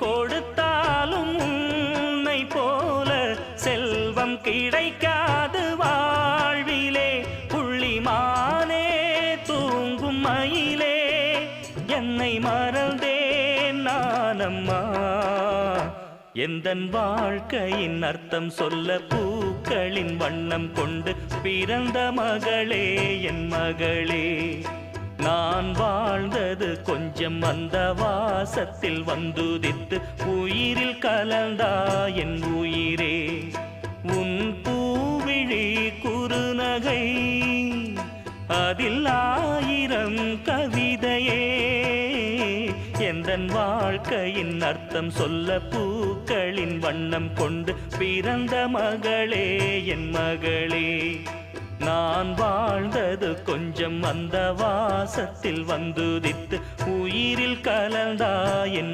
கொடுத்தாலும் உன்னை போல செல்வம் கிடைக்காது வாழ்விலே. புள்ளிமானே தூங்கும் மயிலே என்னை மறந்தேன் நானம்மா. எந்தன் வாழ்க்கையின் அர்த்தம் சொல்ல பூக்களின் வண்ணம் கொண்டு பிறந்த மகளே என் மகளே. நான் வாழ்ந்தது கொஞ்சம் அந்த வாசத்தில் வந்துதித்து உயிரில் கலந்தா என் உயிரே. உன் பூவிழி குறுநகை அதில் 1000 கவிதையே. எந்தன் வாழ்க்கையின் அர்த்தம் சொல்ல பூக்களின் வண்ணம் கொண்டு பிறந்த மகளே என் மகளே. நான் வாழ்ந்தது கொஞ்சம் அந்த வாசத்தில் வந்துதித்து உயிரில் கலந்தா என்